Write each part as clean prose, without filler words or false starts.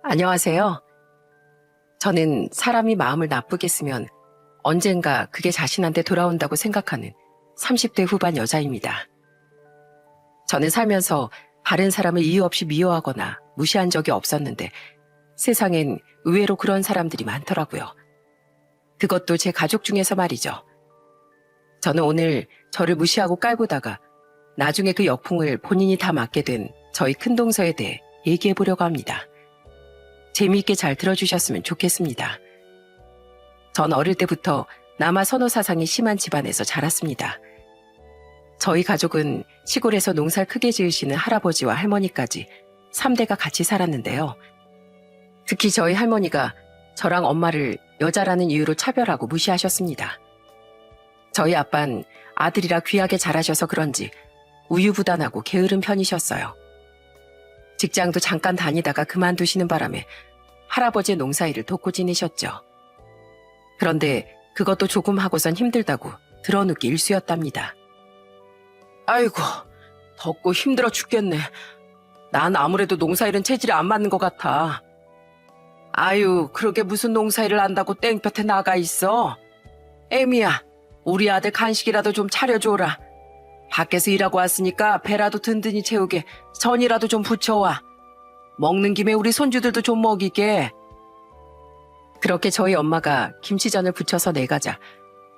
안녕하세요. 저는 사람이 마음을 나쁘게 쓰면 언젠가 그게 자신한테 돌아온다고 생각하는 30대 후반 여자입니다. 저는 살면서 다른 사람을 이유 없이 미워하거나 무시한 적이 없었는데 세상엔 의외로 그런 사람들이 많더라고요. 그것도 제 가족 중에서 말이죠. 저는 오늘 저를 무시하고 깔보다가 나중에 그 역풍을 본인이 다 맞게 된 저희 큰동서에 대해 얘기해 보려고 합니다. 재미있게 잘 들어주셨으면 좋겠습니다. 전 어릴 때부터 남아 선호 사상이 심한 집안에서 자랐습니다. 저희 가족은 시골에서 농사를 크게 지으시는 할아버지와 할머니까지 3대가 같이 살았는데요. 특히 저희 할머니가 저랑 엄마를 여자라는 이유로 차별하고 무시하셨습니다. 저희 아빠는 아들이라 귀하게 자라셔서 그런지 우유부단하고 게으른 편이셨어요. 직장도 잠깐 다니다가 그만두시는 바람에 할아버지의 농사일을 돕고 지내셨죠. 그런데 그것도 조금 하고선 힘들다고 드러누기 일쑤였답니다. 아이고, 덥고 힘들어 죽겠네. 난 아무래도 농사일은 체질이 안 맞는 것 같아. 아유, 그러게 무슨 농사일을 한다고 땡볕에 나가 있어. 애미야, 우리 아들 간식이라도 좀 차려줘라. 밖에서 일하고 왔으니까 배라도 든든히 채우게 전이라도 좀 부쳐와. 먹는 김에 우리 손주들도 좀 먹이게. 그렇게 저희 엄마가 김치전을 부쳐서 내가자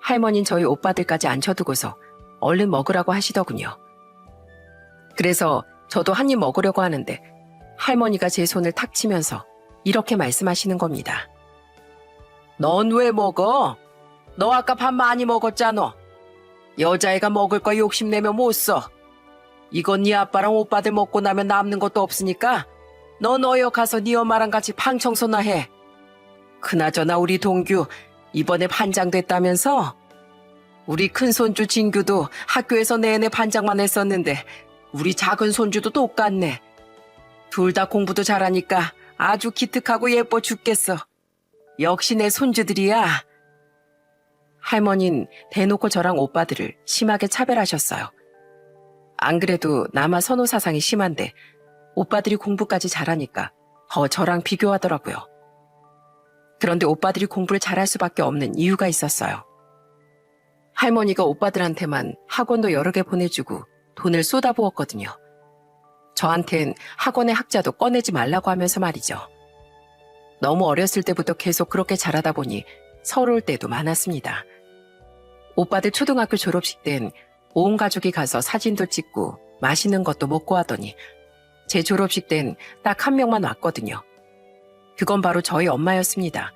할머니는 저희 오빠들까지 앉혀두고서 얼른 먹으라고 하시더군요. 그래서 저도 한 입 먹으려고 하는데 할머니가 제 손을 탁 치면서 이렇게 말씀하시는 겁니다. 넌 왜 먹어? 너 아까 밥 많이 먹었잖아. 여자애가 먹을 거 욕심내면 못 써. 이건 네 아빠랑 오빠들 먹고 나면 남는 것도 없으니까 넌 어여 가서 네 엄마랑 같이 방 청소나 해. 그나저나 우리 동규 이번에 반장 됐다면서? 우리 큰 손주 진규도 학교에서 내내 반장만 했었는데 우리 작은 손주도 똑같네. 둘 다 공부도 잘하니까 아주 기특하고 예뻐 죽겠어. 역시 내 손주들이야. 할머니는 대놓고 저랑 오빠들을 심하게 차별하셨어요. 안 그래도 남아 선호 사상이 심한데 오빠들이 공부까지 잘하니까 더 저랑 비교하더라고요. 그런데 오빠들이 공부를 잘할 수밖에 없는 이유가 있었어요. 할머니가 오빠들한테만 학원도 여러 개 보내주고 돈을 쏟아부었거든요. 저한텐 학원의 학자도 꺼내지 말라고 하면서 말이죠. 너무 어렸을 때부터 계속 그렇게 자라다 보니 서러울 때도 많았습니다. 오빠들 초등학교 졸업식 땐 온 가족이 가서 사진도 찍고 맛있는 것도 먹고 하더니 제 졸업식 땐 딱 한 명만 왔거든요. 그건 바로 저희 엄마였습니다.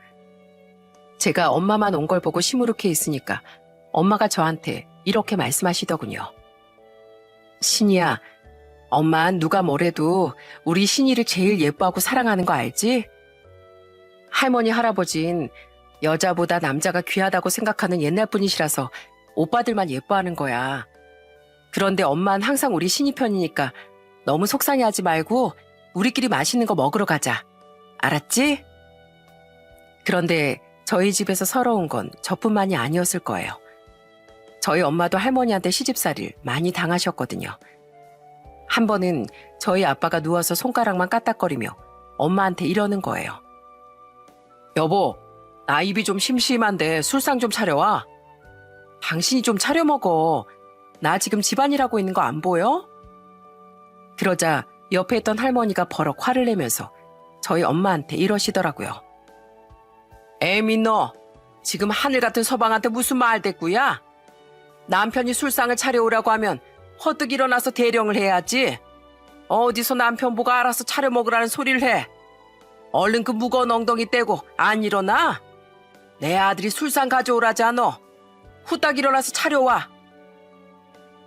제가 엄마만 온 걸 보고 시무룩해 있으니까 엄마가 저한테 이렇게 말씀하시더군요. 신이야, 엄만 누가 뭐래도 우리 신이를 제일 예뻐하고 사랑하는 거 알지? 할머니 할아버진 여자보다 남자가 귀하다고 생각하는 옛날 분이시라서 오빠들만 예뻐하는 거야. 그런데 엄만 항상 우리 신이 편이니까 너무 속상해하지 말고 우리끼리 맛있는 거 먹으러 가자. 알았지? 그런데 저희 집에서 서러운 건 저뿐만이 아니었을 거예요. 저희 엄마도 할머니한테 시집살이를 많이 당하셨거든요. 한 번은 저희 아빠가 누워서 손가락만 까딱거리며 엄마한테 이러는 거예요. 여보, 나 입이 좀 심심한데 술상 좀 차려와. 당신이 좀 차려 먹어. 나 지금 집안일하고 있는 거 안 보여? 그러자 옆에 있던 할머니가 버럭 화를 내면서 저희 엄마한테 이러시더라고요. 애미 너 지금 하늘 같은 서방한테 무슨 말대꾸야? 남편이 술상을 차려오라고 하면 허뜩 일어나서 대령을 해야지. 어디서 남편 보고 알아서 차려 먹으라는 소리를 해. 얼른 그 무거운 엉덩이 떼고 안 일어나? 내 아들이 술상 가져오라잖아. 후딱 일어나서 차려와.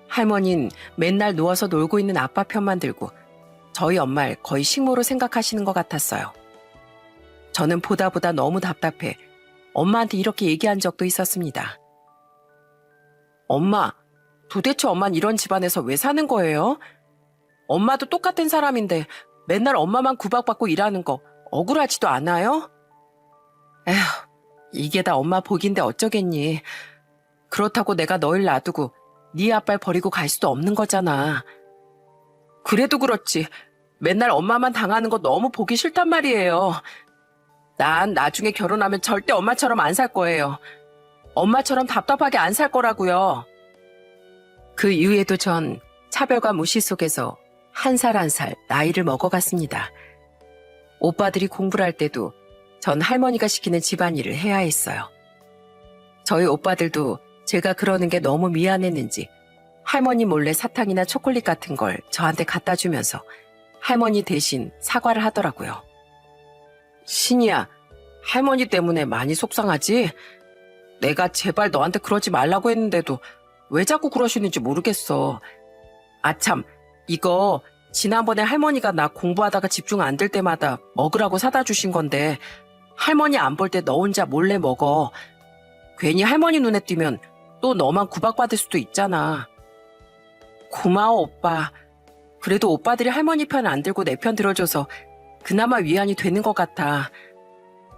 할머니는 맨날 누워서 놀고 있는 아빠 편만 들고 저희 엄마를 거의 식모로 생각하시는 것 같았어요. 저는 보다 너무 답답해 엄마한테 이렇게 얘기한 적도 있었습니다. 엄마, 도대체 엄마는 이런 집안에서 왜 사는 거예요? 엄마도 똑같은 사람인데 맨날 엄마만 구박받고 일하는 거 억울하지도 않아요? 에휴, 이게 다 엄마 복인데 어쩌겠니. 그렇다고 내가 너를 놔두고 네 아빠를 버리고 갈 수도 없는 거잖아. 그래도 그렇지. 맨날 엄마만 당하는 거 너무 보기 싫단 말이에요. 난 나중에 결혼하면 절대 엄마처럼 안 살 거예요. 엄마처럼 답답하게 안 살 거라고요. 그 이후에도 전 차별과 무시 속에서 한 살 한 살 나이를 먹어갔습니다. 오빠들이 공부를 할 때도 전 할머니가 시키는 집안일을 해야 했어요. 저희 오빠들도 제가 그러는 게 너무 미안했는지 할머니 몰래 사탕이나 초콜릿 같은 걸 저한테 갖다 주면서 할머니 대신 사과를 하더라고요. 신이야, 할머니 때문에 많이 속상하지? 내가 제발 너한테 그러지 말라고 했는데도 왜 자꾸 그러시는지 모르겠어. 아참, 이거 지난번에 할머니가 나 공부하다가 집중 안 될 때마다 먹으라고 사다 주신 건데 할머니 안 볼 때 너 혼자 몰래 먹어. 괜히 할머니 눈에 띄면 또 너만 구박받을 수도 있잖아. 고마워, 오빠. 그래도 오빠들이 할머니 편 안 들고 내 편 들어줘서 그나마 위안이 되는 것 같아.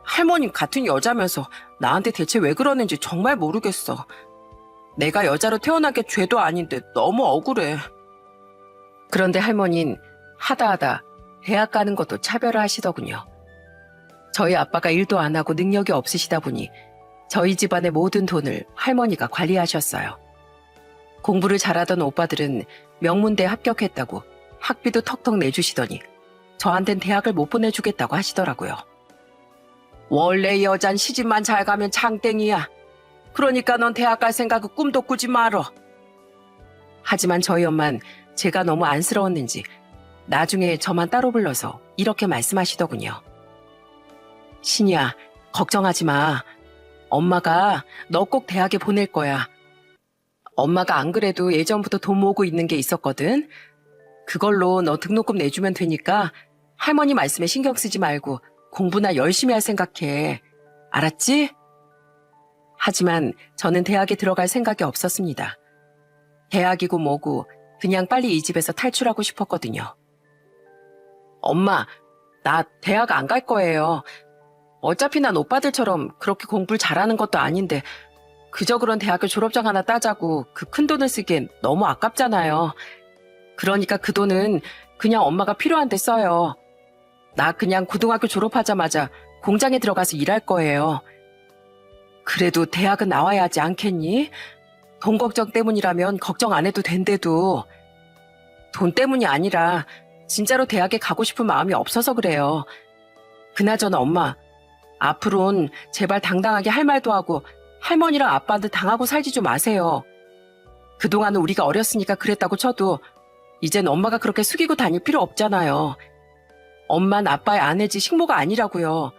할머니 같은 여자면서 나한테 대체 왜 그러는지 정말 모르겠어. 내가 여자로 태어난 게 죄도 아닌데 너무 억울해. 그런데 할머니는 하다 대학 가는 것도 차별을 하시더군요. 저희 아빠가 일도 안 하고 능력이 없으시다 보니 저희 집안의 모든 돈을 할머니가 관리하셨어요. 공부를 잘하던 오빠들은 명문대에 합격했다고 학비도 턱턱 내주시더니 저한텐 대학을 못 보내주겠다고 하시더라고요. 원래 여잔 시집만 잘 가면 장땡이야. 그러니까 넌 대학 갈 생각은 꿈도 꾸지 말어. 하지만 저희 엄만 제가 너무 안쓰러웠는지 나중에 저만 따로 불러서 이렇게 말씀하시더군요. 신이야, 걱정하지 마. 엄마가 너 꼭 대학에 보낼 거야. 엄마가 안 그래도 예전부터 돈 모으고 있는 게 있었거든. 그걸로 너 등록금 내주면 되니까 할머니 말씀에 신경 쓰지 말고 공부나 열심히 할 생각해. 알았지? 하지만 저는 대학에 들어갈 생각이 없었습니다. 대학이고 뭐고 그냥 빨리 이 집에서 탈출하고 싶었거든요. 엄마, 나 대학 안 갈 거예요. 어차피 난 오빠들처럼 그렇게 공부를 잘하는 것도 아닌데 그저 그런 대학교 졸업장 하나 따자고 그 큰 돈을 쓰기엔 너무 아깝잖아요. 그러니까 그 돈은 그냥 엄마가 필요한 데 써요. 나 그냥 고등학교 졸업하자마자 공장에 들어가서 일할 거예요. 그래도 대학은 나와야 하지 않겠니? 돈 걱정 때문이라면 걱정 안 해도 된대도. 돈 때문이 아니라 진짜로 대학에 가고 싶은 마음이 없어서 그래요. 그나저나 엄마, 앞으론 제발 당당하게 할 말도 하고 할머니랑 아빠한테 당하고 살지 좀 마세요. 그동안은 우리가 어렸으니까 그랬다고 쳐도 이젠 엄마가 그렇게 숙이고 다닐 필요 없잖아요. 엄만 아빠의 아내지 식모가 아니라고요.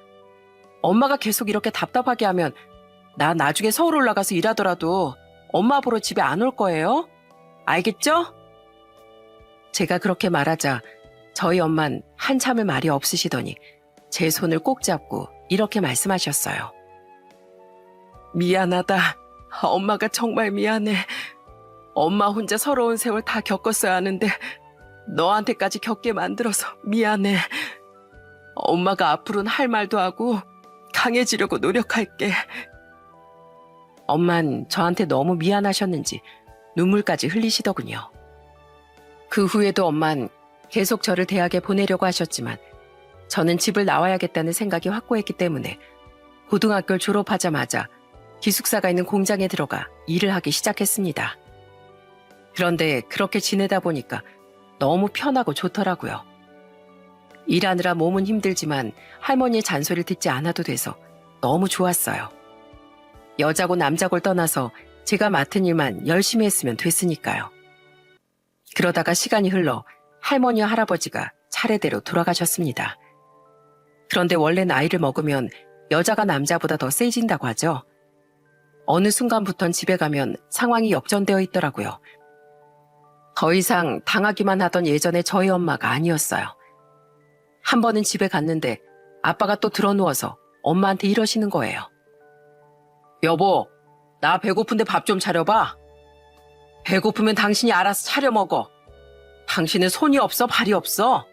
엄마가 계속 이렇게 답답하게 하면 나 나중에 서울 올라가서 일하더라도 엄마 보러 집에 안 올 거예요? 알겠죠? 제가 그렇게 말하자 저희 엄만 한참을 말이 없으시더니 제 손을 꼭 잡고 이렇게 말씀하셨어요. 미안하다. 엄마가 정말 미안해. 엄마 혼자 서러운 세월 다 겪었어야 하는데 너한테까지 겪게 만들어서 미안해. 엄마가 앞으로는 할 말도 하고 강해지려고 노력할게. 엄만 저한테 너무 미안하셨는지 눈물까지 흘리시더군요. 그 후에도 엄만 계속 저를 대학에 보내려고 하셨지만 저는 집을 나와야겠다는 생각이 확고했기 때문에 고등학교를 졸업하자마자 기숙사가 있는 공장에 들어가 일을 하기 시작했습니다. 그런데 그렇게 지내다 보니까 너무 편하고 좋더라고요. 일하느라 몸은 힘들지만 할머니의 잔소리를 듣지 않아도 돼서 너무 좋았어요. 여자고 남자고를 떠나서 제가 맡은 일만 열심히 했으면 됐으니까요. 그러다가 시간이 흘러 할머니와 할아버지가 차례대로 돌아가셨습니다. 그런데 원래 나이를 먹으면 여자가 남자보다 더 세진다고 하죠. 어느 순간부턴 집에 가면 상황이 역전되어 있더라고요. 더 이상 당하기만 하던 예전의 저희 엄마가 아니었어요. 한 번은 집에 갔는데 아빠가 또 들어누워서 엄마한테 이러시는 거예요. 여보, 나 배고픈데 밥 좀 차려봐. 배고프면 당신이 알아서 차려 먹어. 당신은 손이 없어, 발이 없어.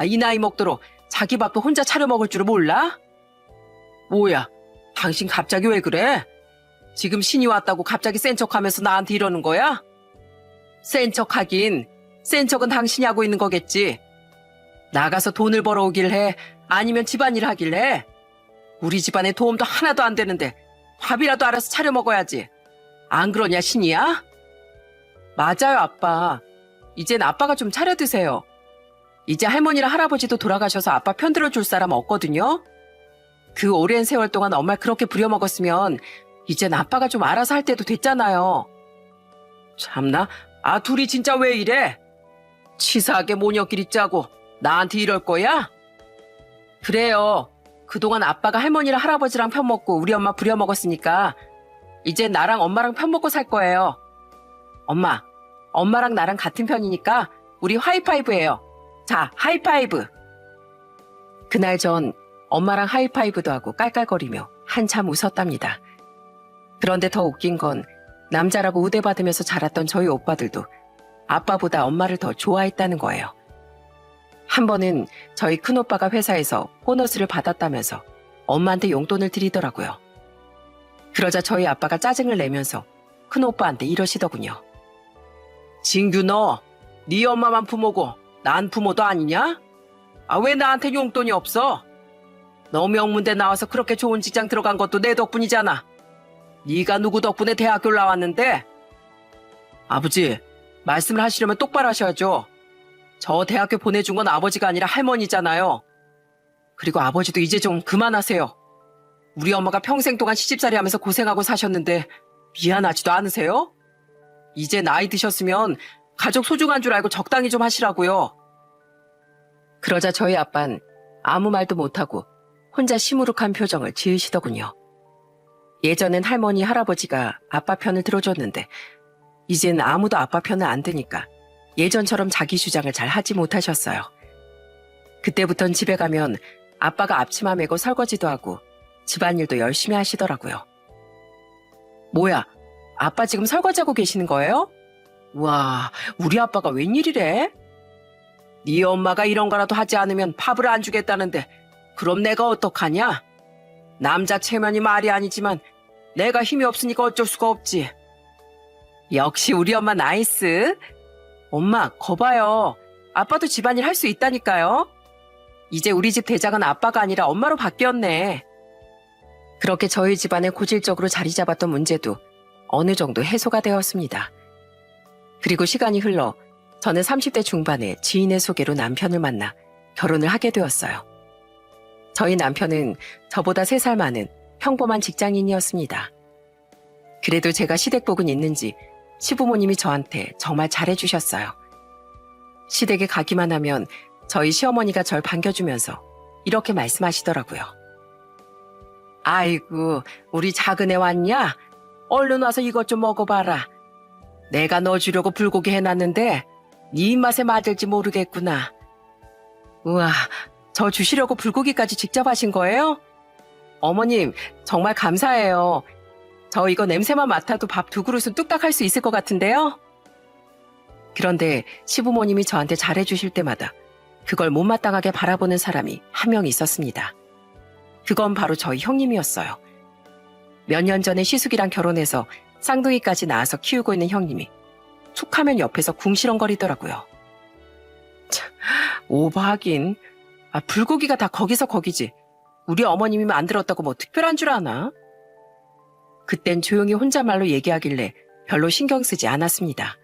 이 나이 먹도록 자기 밥도 혼자 차려 먹을 줄을 몰라? 뭐야, 당신 갑자기 왜 그래? 지금 신이 왔다고 갑자기 센 척하면서 나한테 이러는 거야? 센 척하긴, 센 척은 당신이 하고 있는 거겠지. 나가서 돈을 벌어오길 해? 아니면 집안일 하길 해? 우리 집안에 도움도 하나도 안 되는데 밥이라도 알아서 차려 먹어야지. 안 그러냐, 신이야? 맞아요, 아빠. 이젠 아빠가 좀 차려 드세요. 이제 할머니랑 할아버지도 돌아가셔서 아빠 편들어 줄 사람 없거든요. 그 오랜 세월 동안 엄마를 그렇게 부려먹었으면 이젠 아빠가 좀 알아서 할 때도 됐잖아요. 참나, 둘이 진짜 왜 이래? 치사하게 모녀끼리 짜고 나한테 이럴 거야? 그래요. 그동안 아빠가 할머니랑 할아버지랑 편먹고 우리 엄마 부려먹었으니까 이제 나랑 엄마랑 편먹고 살 거예요. 엄마랑 나랑 같은 편이니까 우리 하이파이브예요. 자, 하이파이브. 그날 전 엄마랑 하이파이브도 하고 깔깔거리며 한참 웃었답니다. 그런데 더 웃긴 건 남자라고 우대받으면서 자랐던 저희 오빠들도 아빠보다 엄마를 더 좋아했다는 거예요. 한 번은 저희 큰오빠가 회사에서 보너스를 받았다면서 엄마한테 용돈을 드리더라고요. 그러자 저희 아빠가 짜증을 내면서 큰오빠한테 이러시더군요. 진규 너, 네 엄마만 부모고 난 부모도 아니냐? 왜 나한테 용돈이 없어? 너 명문대 나와서 그렇게 좋은 직장 들어간 것도 내 덕분이잖아. 네가 누구 덕분에 대학교를 나왔는데? 아버지, 말씀을 하시려면 똑바로 하셔야죠. 저 대학교 보내준 건 아버지가 아니라 할머니잖아요. 그리고 아버지도 이제 좀 그만하세요. 우리 엄마가 평생 동안 시집살이 하면서 고생하고 사셨는데 미안하지도 않으세요? 이제 나이 드셨으면 가족 소중한 줄 알고 적당히 좀 하시라고요. 그러자 저희 아빠는 아무 말도 못하고 혼자 시무룩한 표정을 지으시더군요. 예전엔 할머니, 할아버지가 아빠 편을 들어줬는데 이젠 아무도 아빠 편을 안 드니까 예전처럼 자기 주장을 잘 하지 못하셨어요. 그때부턴 집에 가면 아빠가 앞치마 메고 설거지도 하고 집안일도 열심히 하시더라고요. 뭐야, 아빠 지금 설거지하고 계시는 거예요? 와, 우리 아빠가 웬일이래? 네 엄마가 이런 거라도 하지 않으면 밥을 안 주겠다는데 그럼 내가 어떡하냐? 남자 체면이 말이 아니지만 내가 힘이 없으니까 어쩔 수가 없지. 역시 우리 엄마 나이스. 엄마, 거봐요. 아빠도 집안일 할 수 있다니까요. 이제 우리 집 대장은 아빠가 아니라 엄마로 바뀌었네. 그렇게 저희 집안에 고질적으로 자리 잡았던 문제도 어느 정도 해소가 되었습니다. 그리고 시간이 흘러 저는 30대 중반에 지인의 소개로 남편을 만나 결혼을 하게 되었어요. 저희 남편은 저보다 3살 많은 평범한 직장인이었습니다. 그래도 제가 시댁복은 있는지 시부모님이 저한테 정말 잘해주셨어요. 시댁에 가기만 하면 저희 시어머니가 절 반겨주면서 이렇게 말씀하시더라고요. 아이고, 우리 작은 애 왔냐? 얼른 와서 이것 좀 먹어봐라. 내가 너 주려고 불고기 해놨는데 네 입맛에 맞을지 모르겠구나. 우와, 저 주시려고 불고기까지 직접 하신 거예요? 어머님, 정말 감사해요. 저 이거 냄새만 맡아도 밥 2그릇은 뚝딱 할 수 있을 것 같은데요? 그런데 시부모님이 저한테 잘해주실 때마다 그걸 못마땅하게 바라보는 사람이 한 명 있었습니다. 그건 바로 저희 형님이었어요. 몇 년 전에 시숙이랑 결혼해서 쌍둥이까지 낳아서 키우고 있는 형님이 툭하면 옆에서 궁시렁거리더라고요. 참, 오버하긴. 불고기가 다 거기서 거기지. 우리 어머님이 만들었다고 뭐 특별한 줄 아나? 그땐 조용히 혼잣말로 얘기하길래 별로 신경 쓰지 않았습니다.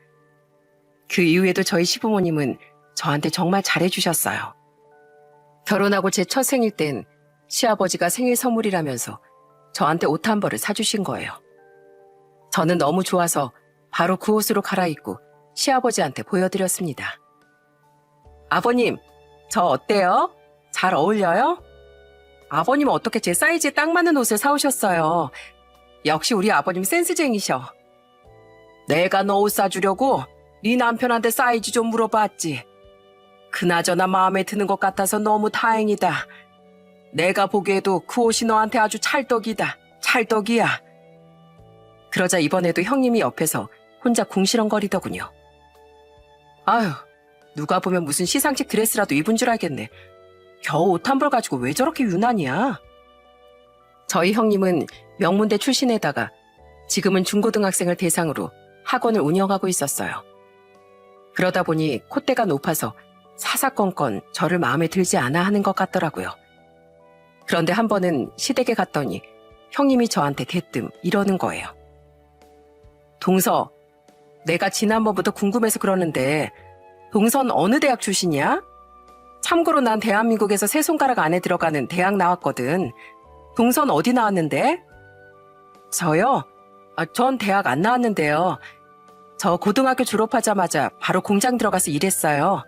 그 이후에도 저희 시부모님은 저한테 정말 잘해주셨어요. 결혼하고 제 첫 생일 땐 시아버지가 생일 선물이라면서 저한테 옷 한 벌을 사주신 거예요. 저는 너무 좋아서 바로 그 옷으로 갈아입고 시아버지한테 보여드렸습니다. 아버님, 저 어때요? 잘 어울려요? 아버님은 어떻게 제 사이즈에 딱 맞는 옷을 사오셨어요. 역시 우리 아버님 센스쟁이셔. 내가 너 옷 사주려고 네 남편한테 사이즈 좀 물어봤지. 그나저나 마음에 드는 것 같아서 너무 다행이다. 내가 보기에도 그 옷이 너한테 아주 찰떡이다. 찰떡이야. 그러자 이번에도 형님이 옆에서 혼자 궁시렁거리더군요. 아휴, 누가 보면 무슨 시상식 드레스라도 입은 줄 알겠네. 겨우 옷 한 벌 가지고 왜 저렇게 유난이야? 저희 형님은 명문대 출신에다가 지금은 중고등학생을 대상으로 학원을 운영하고 있었어요. 그러다 보니 콧대가 높아서 사사건건 저를 마음에 들지 않아 하는 것 같더라고요. 그런데 한 번은 시댁에 갔더니 형님이 저한테 대뜸 이러는 거예요. 동서, 내가 지난번부터 궁금해서 그러는데 동선 어느 대학 출신이야? 참고로 난 대한민국에서 세 손가락 안에 들어가는 대학 나왔거든. 동선 어디 나왔는데? 저요? 전 대학 안 나왔는데요. 저 고등학교 졸업하자마자 바로 공장 들어가서 일했어요.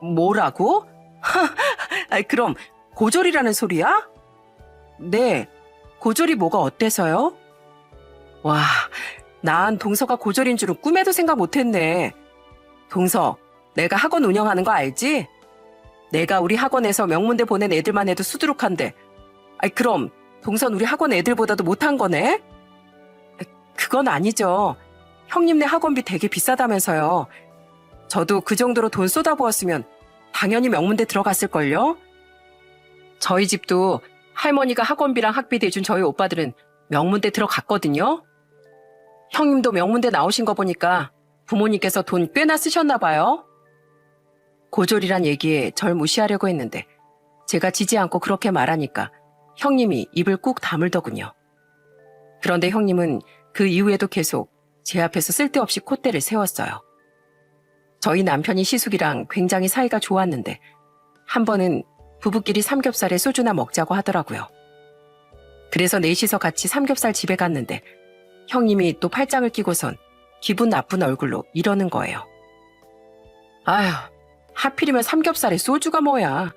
뭐라고? 그럼 고졸이라는 소리야? 네, 고졸이 뭐가 어때서요? 와, 난 동서가 고졸인 줄은 꿈에도 생각 못했네. 동서, 내가 학원 운영하는 거 알지? 내가 우리 학원에서 명문대 보낸 애들만 해도 수두룩한데. 그럼 동선 우리 학원 애들보다도 못한 거네? 그건 아니죠. 형님네 학원비 되게 비싸다면서요. 저도 그 정도로 돈 쏟아부었으면 당연히 명문대 들어갔을걸요? 저희 집도 할머니가 학원비랑 학비 대준 저희 오빠들은 명문대 들어갔거든요. 형님도 명문대 나오신 거 보니까 부모님께서 돈 꽤나 쓰셨나 봐요. 고졸이란 얘기에 절 무시하려고 했는데 제가 지지 않고 그렇게 말하니까 형님이 입을 꾹 다물더군요. 그런데 형님은 그 이후에도 계속 제 앞에서 쓸데없이 콧대를 세웠어요. 저희 남편이 시숙이랑 굉장히 사이가 좋았는데 한 번은 부부끼리 삼겹살에 소주나 먹자고 하더라고요. 그래서 넷이서 같이 삼겹살 집에 갔는데 형님이 또 팔짱을 끼고선 기분 나쁜 얼굴로 이러는 거예요. 아휴, 하필이면 삼겹살에 소주가 뭐야.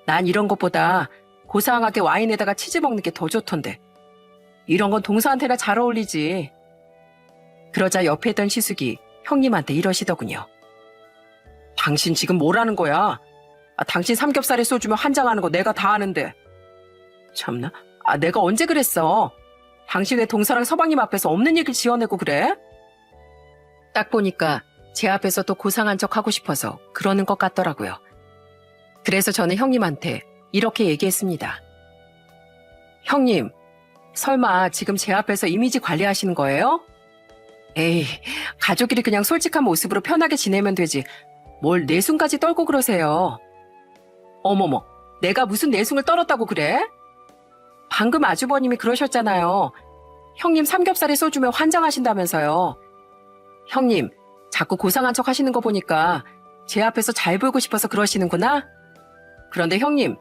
난 이런 것보다 고상하게 와인에다가 치즈 먹는 게 더 좋던데. 이런 건 동서한테나 잘 어울리지. 그러자 옆에 있던 시숙이 형님한테 이러시더군요. 당신 지금 뭐라는 거야? 당신 삼겹살에 소주면 환장하는 거 내가 다 아는데. 참나? 내가 언제 그랬어? 당신 왜 동서랑 서방님 앞에서 없는 얘기를 지어내고 그래? 딱 보니까 제 앞에서 또 고상한 척 하고 싶어서 그러는 것 같더라고요. 그래서 저는 형님한테 이렇게 얘기했습니다. 형님, 설마 지금 제 앞에서 이미지 관리하시는 거예요? 에이, 가족끼리 그냥 솔직한 모습으로 편하게 지내면 되지. 뭘 내숭까지 떨고 그러세요. 어머머, 내가 무슨 내숭을 떨었다고 그래? 방금 아주버님이 그러셨잖아요. 형님 삼겹살에 소주면 환장하신다면서요. 형님, 자꾸 고상한 척 하시는 거 보니까 제 앞에서 잘 보이고 싶어서 그러시는구나? 그런데 형님,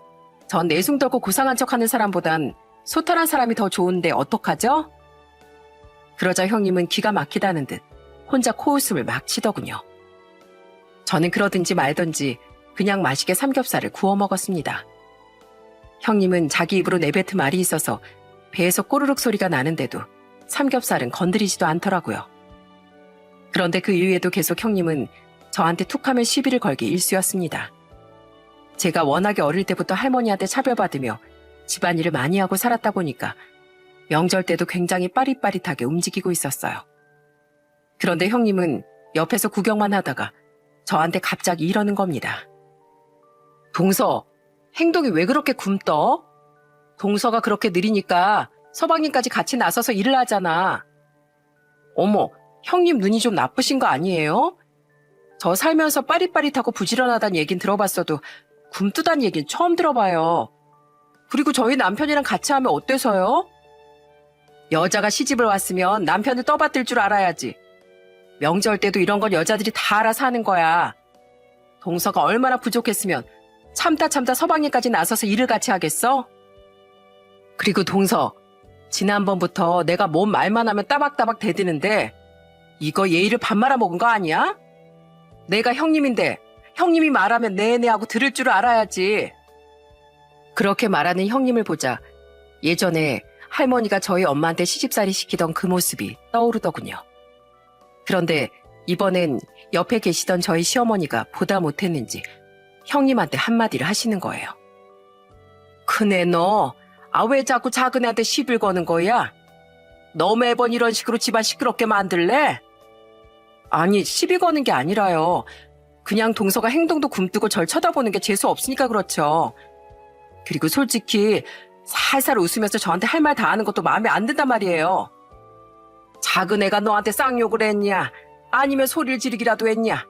전 내숭 떨고 고상한 척 하는 사람보단 소탈한 사람이 더 좋은데 어떡하죠? 그러자 형님은 기가 막히다는 듯 혼자 코웃음을 막 치더군요. 저는 그러든지 말든지 그냥 맛있게 삼겹살을 구워 먹었습니다. 형님은 자기 입으로 내뱉은 말이 있어서 배에서 꼬르륵 소리가 나는데도 삼겹살은 건드리지도 않더라고요. 그런데 그 이후에도 계속 형님은 저한테 툭하면 시비를 걸기 일쑤였습니다. 제가 워낙에 어릴 때부터 할머니한테 차별받으며 집안일을 많이 하고 살았다 보니까 명절 때도 굉장히 빠릿빠릿하게 움직이고 있었어요. 그런데 형님은 옆에서 구경만 하다가 저한테 갑자기 이러는 겁니다. 동서, 행동이 왜 그렇게 굼떠? 동서가 그렇게 느리니까 서방님까지 같이 나서서 일을 하잖아. 어머, 형님 눈이 좀 나쁘신 거 아니에요? 저 살면서 빠릿빠릿하고 부지런하다는 얘긴 들어봤어도 굼뜨다는 얘긴 처음 들어봐요. 그리고 저희 남편이랑 같이 하면 어때서요? 여자가 시집을 왔으면 남편을 떠받들 줄 알아야지. 명절 때도 이런 건 여자들이 다 알아서 하는 거야. 동서가 얼마나 부족했으면 참다 서방님까지 나서서 일을 같이 하겠어? 그리고 동서, 지난번부터 내가 뭔 말만 하면 따박따박 대드는데 이거 예의를 밥 말아먹은 거 아니야? 내가 형님인데 형님이 말하면 네네 하고 들을 줄 알아야지. 그렇게 말하는 형님을 보자 예전에 할머니가 저희 엄마한테 시집살이 시키던 그 모습이 떠오르더군요. 그런데 이번엔 옆에 계시던 저희 시어머니가 보다 못했는지 형님한테 한마디를 하시는 거예요. 큰애 너, 왜 자꾸 작은 애한테 시비를 거는 거야? 너 매번 이런 식으로 집안 시끄럽게 만들래? 아니, 시비 거는 게 아니라요. 그냥 동서가 행동도 굼뜨고 절 쳐다보는 게 재수 없으니까 그렇죠. 그리고 솔직히 살살 웃으면서 저한테 할 말 다 하는 것도 마음에 안 든단 말이에요. 작은 애가 너한테 쌍욕을 했냐? 아니면 소리를 지르기라도 했냐?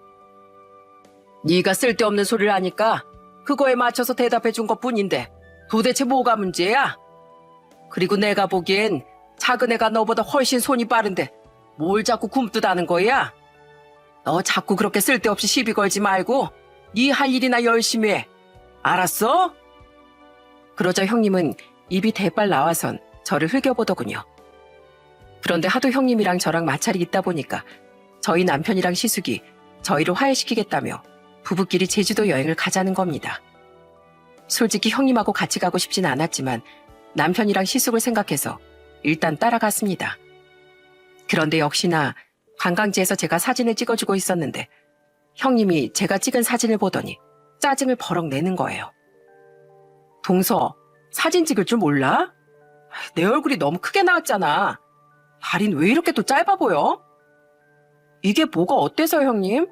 네가 쓸데없는 소리를 하니까 그거에 맞춰서 대답해 준 것뿐인데 도대체 뭐가 문제야? 그리고 내가 보기엔 작은 애가 너보다 훨씬 손이 빠른데 뭘 자꾸 굼뜨다는 거야? 너 자꾸 그렇게 쓸데없이 시비 걸지 말고 네 할 일이나 열심히 해. 알았어? 그러자 형님은 입이 대빨 나와선 저를 흘겨보더군요. 그런데 하도 형님이랑 저랑 마찰이 있다 보니까 저희 남편이랑 시숙이 저희를 화해시키겠다며 부부끼리 제주도 여행을 가자는 겁니다. 솔직히 형님하고 같이 가고 싶진 않았지만 남편이랑 시숙을 생각해서 일단 따라갔습니다. 그런데 역시나 관광지에서 제가 사진을 찍어주고 있었는데 형님이 제가 찍은 사진을 보더니 짜증을 버럭 내는 거예요. 동서, 사진 찍을 줄 몰라? 내 얼굴이 너무 크게 나왔잖아. 다리는 왜 이렇게 또 짧아 보여? 이게 뭐가 어때서 형님?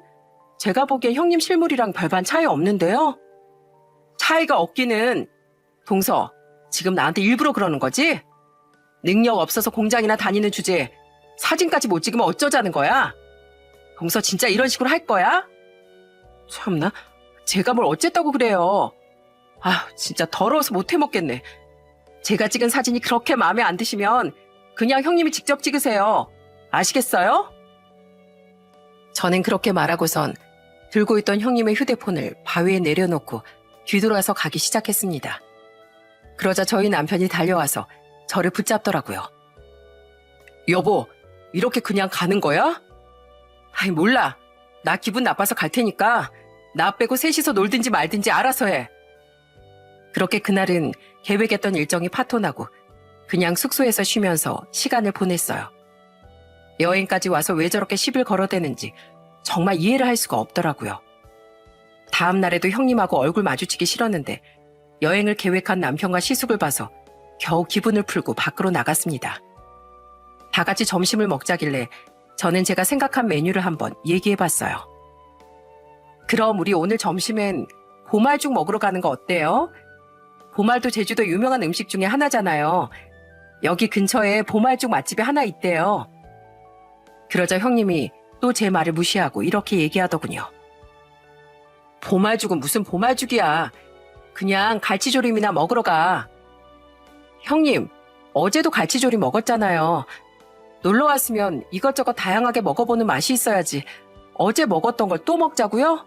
제가 보기엔 형님 실물이랑 별반 차이 없는데요? 차이가 없기는. 동서, 지금 나한테 일부러 그러는 거지? 능력 없어서 공장이나 다니는 주제에 사진까지 못 찍으면 어쩌자는 거야? 동서 진짜 이런 식으로 할 거야? 참나, 제가 뭘 어쨌다고 그래요. 아, 진짜 더러워서 못 해먹겠네. 제가 찍은 사진이 그렇게 마음에 안 드시면 그냥 형님이 직접 찍으세요. 아시겠어요? 저는 그렇게 말하고선 들고 있던 형님의 휴대폰을 바위에 내려놓고 뒤돌아서 가기 시작했습니다. 그러자 저희 남편이 달려와서 저를 붙잡더라고요. 여보, 이렇게 그냥 가는 거야? 아이, 몰라. 나 기분 나빠서 갈 테니까 나 빼고 셋이서 놀든지 말든지 알아서 해. 그렇게 그날은 계획했던 일정이 파토나고 그냥 숙소에서 쉬면서 시간을 보냈어요. 여행까지 와서 왜 저렇게 시비를 걸어대는지 정말 이해를 할 수가 없더라고요. 다음 날에도 형님하고 얼굴 마주치기 싫었는데 여행을 계획한 남편과 시숙을 봐서 겨우 기분을 풀고 밖으로 나갔습니다. 다 같이 점심을 먹자길래 저는 제가 생각한 메뉴를 한번 얘기해봤어요. 그럼 우리 오늘 점심엔 보말죽 먹으러 가는 거 어때요? 보말도 제주도 유명한 음식 중에 하나잖아요. 여기 근처에 보말죽 맛집이 하나 있대요. 그러자 형님이 또 제 말을 무시하고 이렇게 얘기하더군요. 보말죽은 무슨 보말죽이야. 그냥 갈치조림이나 먹으러 가. 형님, 어제도 갈치조림 먹었잖아요. 놀러 왔으면 이것저것 다양하게 먹어보는 맛이 있어야지. 어제 먹었던 걸 또 먹자고요?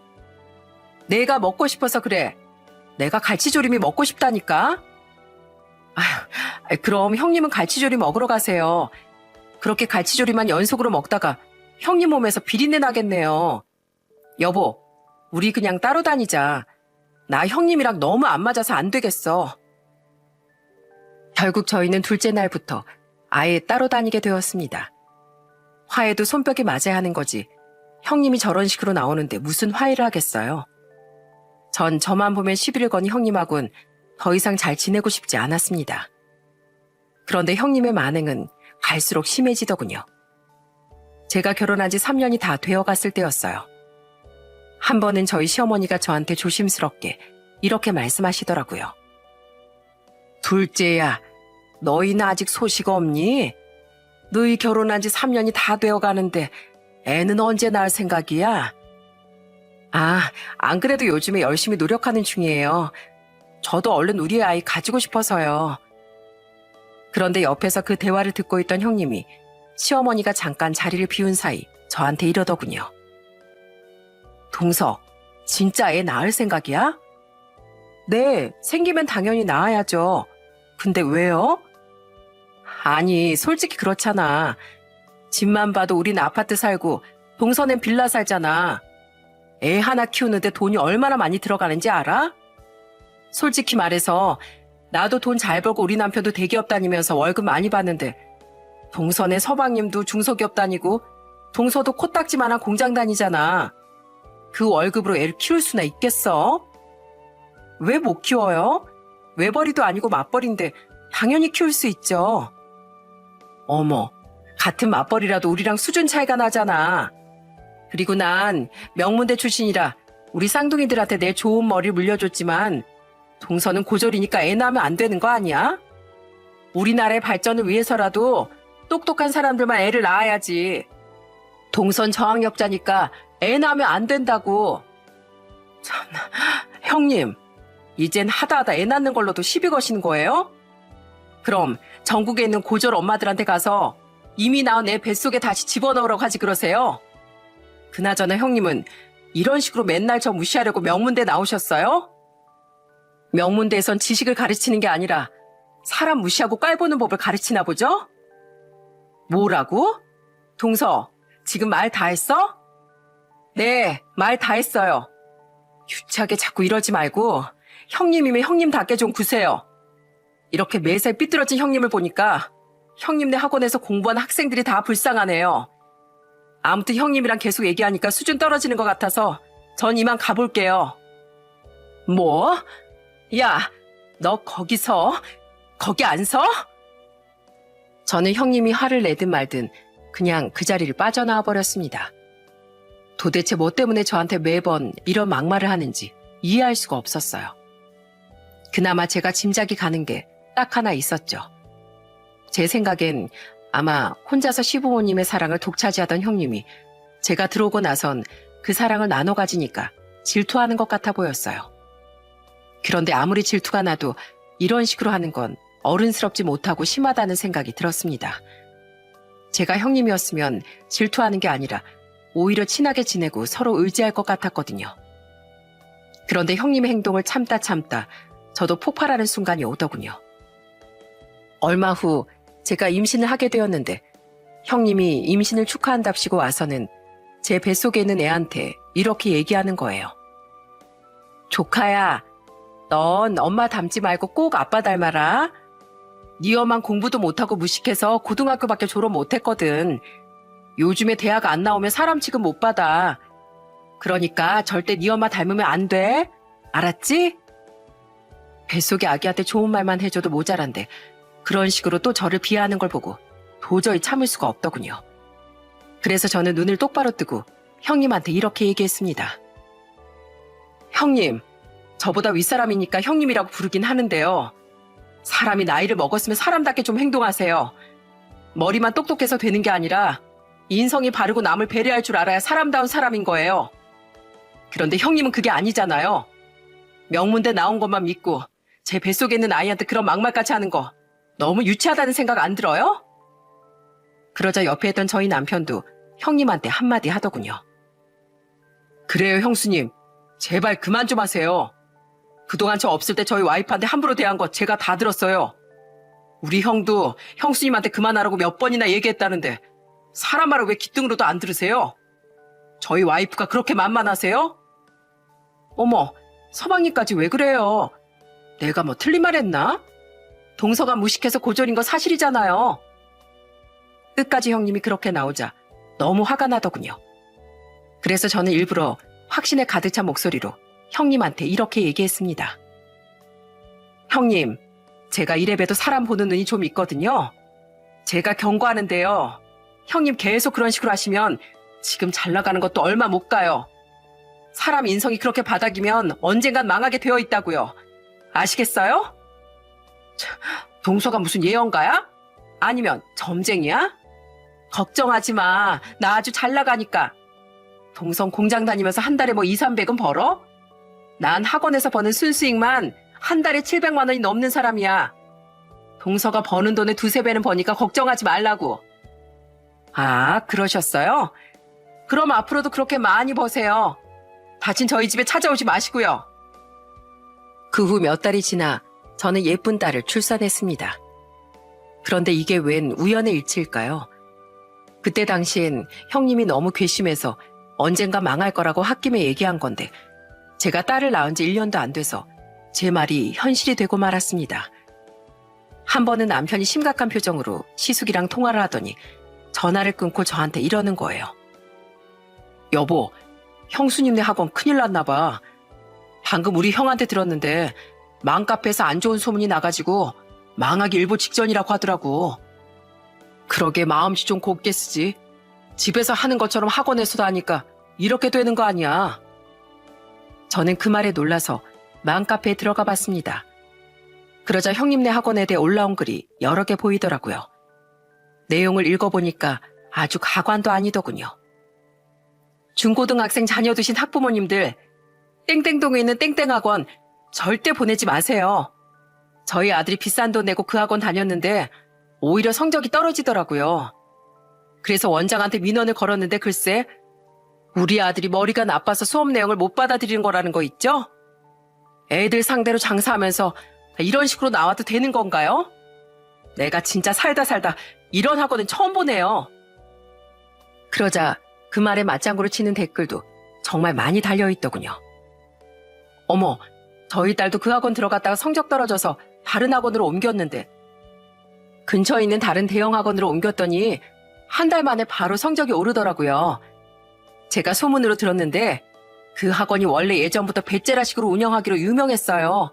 내가 먹고 싶어서 그래. 내가 갈치조림이 먹고 싶다니까. 아휴, 그럼 형님은 갈치조림 먹으러 가세요. 그렇게 갈치조림만 연속으로 먹다가 형님 몸에서 비린내 나겠네요. 여보, 우리 그냥 따로 다니자. 나 형님이랑 너무 안 맞아서 안 되겠어. 결국 저희는 둘째 날부터 아예 따로 다니게 되었습니다. 화해도 손뼉이 맞아야 하는 거지. 형님이 저런 식으로 나오는데 무슨 화해를 하겠어요. 전 저만 보면 시비를 건 형님하고는 더 이상 잘 지내고 싶지 않았습니다. 그런데 형님의 만행은 갈수록 심해지더군요. 제가 결혼한 지 3년이 다 되어갔을 때였어요. 한 번은 저희 시어머니가 저한테 조심스럽게 이렇게 말씀하시더라고요. 둘째야, 너희는 아직 소식 없니? 너희 결혼한 지 3년이 다 되어가는데 애는 언제 낳을 생각이야? 아, 안 그래도 요즘에 열심히 노력하는 중이에요. 저도 얼른 우리 아이 가지고 싶어서요. 그런데 옆에서 그 대화를 듣고 있던 형님이 시어머니가 잠깐 자리를 비운 사이 저한테 이러더군요. 동서, 진짜 애 낳을 생각이야? 네, 생기면 당연히 낳아야죠. 근데 왜요? 아니, 솔직히 그렇잖아. 집만 봐도 우린 아파트 살고 동서는 빌라 살잖아. 애 하나 키우는데 돈이 얼마나 많이 들어가는지 알아? 솔직히 말해서 나도 돈 잘 벌고 우리 남편도 대기업 다니면서 월급 많이 받는데 동서네 서방님도 중소기업 다니고 동서도 코딱지만한 공장 다니잖아. 그 월급으로 애를 키울 수나 있겠어? 왜 못 키워요? 외벌이도 아니고 맞벌인데 당연히 키울 수 있죠. 어머, 같은 맞벌이라도 우리랑 수준 차이가 나잖아. 그리고 난 명문대 출신이라 우리 쌍둥이들한테 내 좋은 머리를 물려줬지만 동서는 고졸이니까 애 낳으면 안 되는 거 아니야? 우리나라의 발전을 위해서라도 똑똑한 사람들만 애를 낳아야지. 동선 저학력자니까 애 낳으면 안 된다고. 형님, 이젠 하다 애 낳는 걸로도 시비 거시는 거예요? 그럼 전국에 있는 고졸 엄마들한테 가서 이미 낳은 애 뱃속에 다시 집어넣으라고 하지 그러세요? 그나저나 형님은 이런 식으로 맨날 저 무시하려고 명문대 나오셨어요? 명문대에선 지식을 가르치는 게 아니라 사람 무시하고 깔보는 법을 가르치나 보죠? 뭐라고? 동서, 지금 말 다 했어? 네, 말 다 했어요. 유치하게 자꾸 이러지 말고 형님이면 형님답게 좀 구세요. 이렇게 매살 삐뚤어진 형님을 보니까 형님네 학원에서 공부한 학생들이 다 불쌍하네요. 아무튼 형님이랑 계속 얘기하니까 수준 떨어지는 것 같아서 전 이만 가볼게요. 뭐? 야, 너 거기 안 서? 저는 형님이 화를 내든 말든 그냥 그 자리를 빠져나와 버렸습니다. 도대체 뭐 때문에 저한테 매번 이런 막말을 하는지 이해할 수가 없었어요. 그나마 제가 짐작이 가는 게 딱 하나 있었죠. 제 생각엔 아마 혼자서 시부모님의 사랑을 독차지하던 형님이 제가 들어오고 나선 그 사랑을 나눠 가지니까 질투하는 것 같아 보였어요. 그런데 아무리 질투가 나도 이런 식으로 하는 건 어른스럽지 못하고 심하다는 생각이 들었습니다. 제가 형님이었으면 질투하는 게 아니라 오히려 친하게 지내고 서로 의지할 것 같았거든요. 그런데 형님의 행동을 참다 저도 폭발하는 순간이 오더군요. 얼마 후 제가 임신을 하게 되었는데 형님이 임신을 축하한답시고 와서는 제 뱃속에 있는 애한테 이렇게 얘기하는 거예요. 조카야, 넌 엄마 닮지 말고 꼭 아빠 닮아라. 네 엄만 공부도 못하고 무식해서 고등학교밖에 졸업 못했거든. 요즘에 대학 안 나오면 사람 취급 못 받아. 그러니까 절대 네 엄마 닮으면 안 돼. 알았지? 뱃속의 아기한테 좋은 말만 해줘도 모자란데 그런 식으로 또 저를 비하하는 걸 보고 도저히 참을 수가 없더군요. 그래서 저는 눈을 똑바로 뜨고 형님한테 이렇게 얘기했습니다. 형님, 저보다 윗사람이니까 형님이라고 부르긴 하는데요. 사람이 나이를 먹었으면 사람답게 좀 행동하세요. 머리만 똑똑해서 되는 게 아니라 인성이 바르고 남을 배려할 줄 알아야 사람다운 사람인 거예요. 그런데 형님은 그게 아니잖아요. 명문대 나온 것만 믿고 제 뱃속에 있는 아이한테 그런 막말까지 하는 거 너무 유치하다는 생각 안 들어요? 그러자 옆에 있던 저희 남편도 형님한테 한마디 하더군요. 그래요, 형수님. 제발 그만 좀 하세요. 그동안 저 없을 때 저희 와이프한테 함부로 대한 거 제가 다 들었어요. 우리 형도 형수님한테 그만하라고 몇 번이나 얘기했다는데 사람 말을 왜 귓등으로도 안 들으세요? 저희 와이프가 그렇게 만만하세요? 어머, 서방님까지 왜 그래요? 내가 뭐 틀린 말 했나? 동서가 무식해서 고졸인 거 사실이잖아요. 끝까지 형님이 그렇게 나오자 너무 화가 나더군요. 그래서 저는 일부러 확신에 가득 찬 목소리로 형님한테 이렇게 얘기했습니다. 형님, 제가 이래봬도 사람 보는 눈이 좀 있거든요. 제가 경고하는데요. 형님 계속 그런 식으로 하시면 지금 잘 나가는 것도 얼마 못 가요. 사람 인성이 그렇게 바닥이면 언젠간 망하게 되어 있다고요. 아시겠어요? 동서가 무슨 예언가야? 아니면 점쟁이야? 걱정하지 마. 나 아주 잘 나가니까. 동성 공장 다니면서 한 달에 뭐 2, 300은 벌어? 난 학원에서 버는 순수익만 한 달에 700만 원이 넘는 사람이야. 동서가 버는 돈의 두세 배는 버니까 걱정하지 말라고. 아, 그러셨어요? 그럼 앞으로도 그렇게 많이 버세요. 다신 저희 집에 찾아오지 마시고요. 그 후 몇 달이 지나 저는 예쁜 딸을 출산했습니다. 그런데 이게 웬 우연의 일치일까요? 그때 당시엔 형님이 너무 괘씸해서 언젠가 망할 거라고 홧김에 얘기한 건데 제가 딸을 낳은 지 1년도 안 돼서 제 말이 현실이 되고 말았습니다. 한 번은 남편이 심각한 표정으로 시숙이랑 통화를 하더니 전화를 끊고 저한테 이러는 거예요. 여보, 형수님네 학원 큰일 났나 봐. 방금 우리 형한테 들었는데 맘카페에서 안 좋은 소문이 나가지고 망하기 일보 직전이라고 하더라고. 그러게 마음씨 좀 곱게 쓰지. 집에서 하는 것처럼 학원에서도 하니까 이렇게 되는 거 아니야. 저는 그 말에 놀라서 맘카페에 들어가 봤습니다. 그러자 형님네 학원에 대해 올라온 글이 여러 개 보이더라고요. 내용을 읽어보니까 아주 가관도 아니더군요. 중고등학생 자녀 두신 학부모님들, 땡땡동에 있는 땡땡학원 절대 보내지 마세요. 저희 아들이 비싼 돈 내고 그 학원 다녔는데 오히려 성적이 떨어지더라고요. 그래서 원장한테 민원을 걸었는데 글쎄 우리 아들이 머리가 나빠서 수업 내용을 못 받아들이는 거라는 거 있죠? 애들 상대로 장사하면서 이런 식으로 나와도 되는 건가요? 내가 진짜 살다 이런 학원은 처음 보네요. 그러자 그 말에 맞장구를 치는 댓글도 정말 많이 달려있더군요. 어머, 저희 딸도 그 학원 들어갔다가 성적 떨어져서 다른 학원으로 옮겼는데 근처에 있는 다른 대형 학원으로 옮겼더니 한 달 만에 바로 성적이 오르더라고요. 제가 소문으로 들었는데 그 학원이 원래 예전부터 배째라식으로 운영하기로 유명했어요.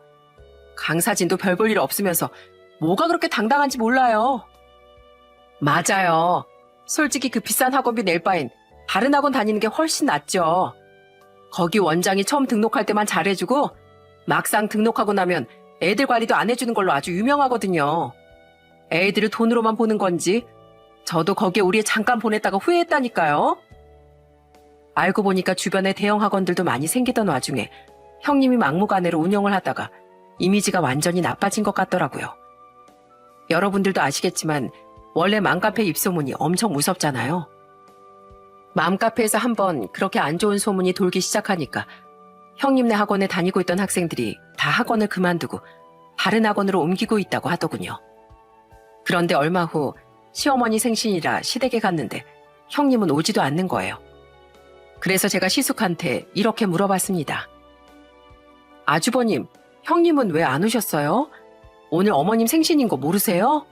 강사진도 별 볼 일 없으면서 뭐가 그렇게 당당한지 몰라요. 맞아요. 솔직히 그 비싼 학원비 낼 바엔 다른 학원 다니는 게 훨씬 낫죠. 거기 원장이 처음 등록할 때만 잘해주고 막상 등록하고 나면 애들 관리도 안 해주는 걸로 아주 유명하거든요. 애들을 돈으로만 보는 건지 저도 거기에 우리 애 잠깐 보냈다가 후회했다니까요. 알고 보니까 주변에 대형 학원들도 많이 생기던 와중에 형님이 막무가내로 운영을 하다가 이미지가 완전히 나빠진 것 같더라고요. 여러분들도 아시겠지만 원래 맘카페 입소문이 엄청 무섭잖아요. 맘카페에서 한번 그렇게 안 좋은 소문이 돌기 시작하니까 형님네 학원에 다니고 있던 학생들이 다 학원을 그만두고 다른 학원으로 옮기고 있다고 하더군요. 그런데 얼마 후 시어머니 생신이라 시댁에 갔는데 형님은 오지도 않는 거예요. 그래서 제가 시숙한테 이렇게 물어봤습니다. 아주버님, 형님은 왜 안 오셨어요? 오늘 어머님 생신인 거 모르세요?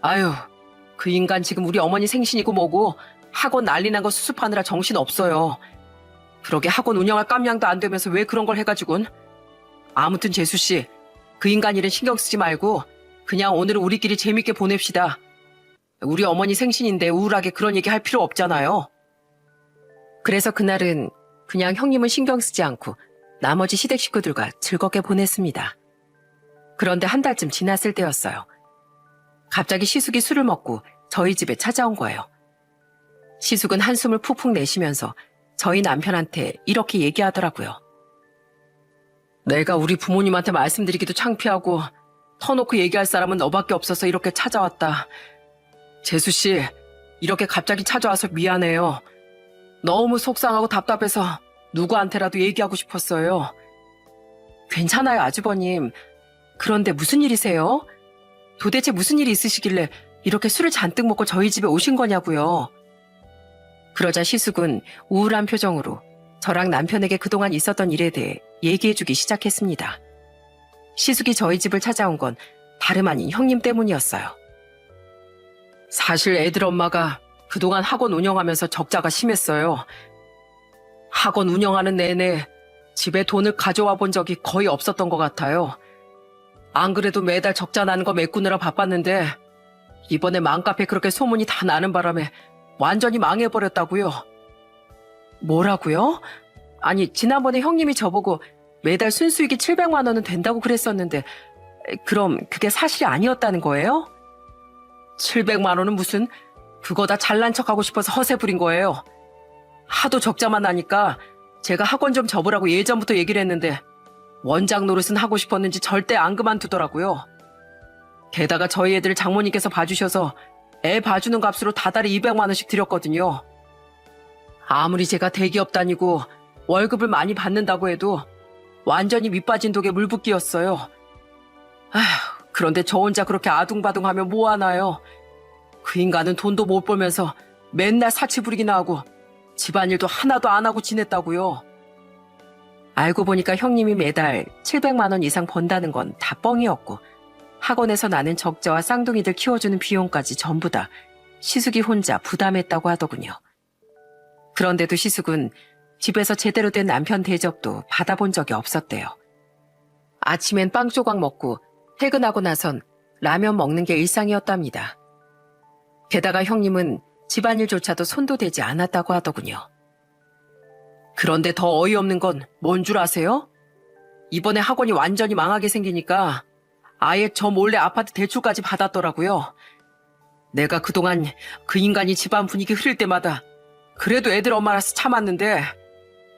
아유, 그 인간 지금 우리 어머니 생신이고 뭐고 학원 난리 난 거 수습하느라 정신 없어요. 그러게 학원 운영할 깜냥도 안 되면서 왜 그런 걸 해가지곤. 아무튼 재수씨, 그 인간 일은 신경 쓰지 말고 그냥 오늘은 우리끼리 재밌게 보냅시다. 우리 어머니 생신인데 우울하게 그런 얘기 할 필요 없잖아요. 그래서 그날은 그냥 형님은 신경 쓰지 않고 나머지 시댁 식구들과 즐겁게 보냈습니다. 그런데 한 달쯤 지났을 때였어요. 갑자기 시숙이 술을 먹고 저희 집에 찾아온 거예요. 시숙은 한숨을 푹푹 내쉬면서 저희 남편한테 이렇게 얘기하더라고요. 내가 우리 부모님한테 말씀드리기도 창피하고 터놓고 얘기할 사람은 너밖에 없어서 이렇게 찾아왔다. 재수씨, 이렇게 갑자기 찾아와서 미안해요. 너무 속상하고 답답해서 누구한테라도 얘기하고 싶었어요. 괜찮아요, 아주버님. 그런데 무슨 일이세요? 도대체 무슨 일이 있으시길래 이렇게 술을 잔뜩 먹고 저희 집에 오신 거냐고요. 그러자 시숙은 우울한 표정으로 저랑 남편에게 그동안 있었던 일에 대해 얘기해주기 시작했습니다. 시숙이 저희 집을 찾아온 건 다름 아닌 형님 때문이었어요. 사실 애들 엄마가 그동안 학원 운영하면서 적자가 심했어요. 학원 운영하는 내내 집에 돈을 가져와 본 적이 거의 없었던 것 같아요. 안 그래도 매달 적자 나는 거 메꾸느라 바빴는데 이번에 맘카페 그렇게 소문이 다 나는 바람에 완전히 망해버렸다고요. 뭐라고요? 아니, 지난번에 형님이 저보고 매달 순수익이 700만 원은 된다고 그랬었는데 그럼 그게 사실이 아니었다는 거예요? 700만 원은 무슨, 그거 다 잘난 척하고 싶어서 허세 부린 거예요. 하도 적자만 나니까 제가 학원 좀 접으라고 예전부터 얘기를 했는데 원장 노릇은 하고 싶었는지 절대 안 그만두더라고요. 게다가 저희 애들 장모님께서 봐주셔서 애 봐주는 값으로 다달이 200만 원씩 드렸거든요. 아무리 제가 대기업 다니고 월급을 많이 받는다고 해도 완전히 밑빠진 독에 물붓기였어요. 아휴, 그런데 저 혼자 그렇게 아둥바둥하면 뭐하나요? 그 인간은 돈도 못 벌면서 맨날 사치 부리기나 하고 집안일도 하나도 안 하고 지냈다고요. 알고 보니까 형님이 매달 700만 원 이상 번다는 건 다 뻥이었고 학원에서 나는 적자와 쌍둥이들 키워주는 비용까지 전부 다 시숙이 혼자 부담했다고 하더군요. 그런데도 시숙은 집에서 제대로 된 남편 대접도 받아본 적이 없었대요. 아침엔 빵 조각 먹고 퇴근하고 나선 라면 먹는 게 일상이었답니다. 게다가 형님은 집안일조차도 손도 대지 않았다고 하더군요. 그런데 더 어이없는 건 뭔 줄 아세요? 이번에 학원이 완전히 망하게 생기니까 아예 저 몰래 아파트 대출까지 받았더라고요. 내가 그동안 그 인간이 집안 분위기 흐릴 때마다 그래도 애들 엄마라서 참았는데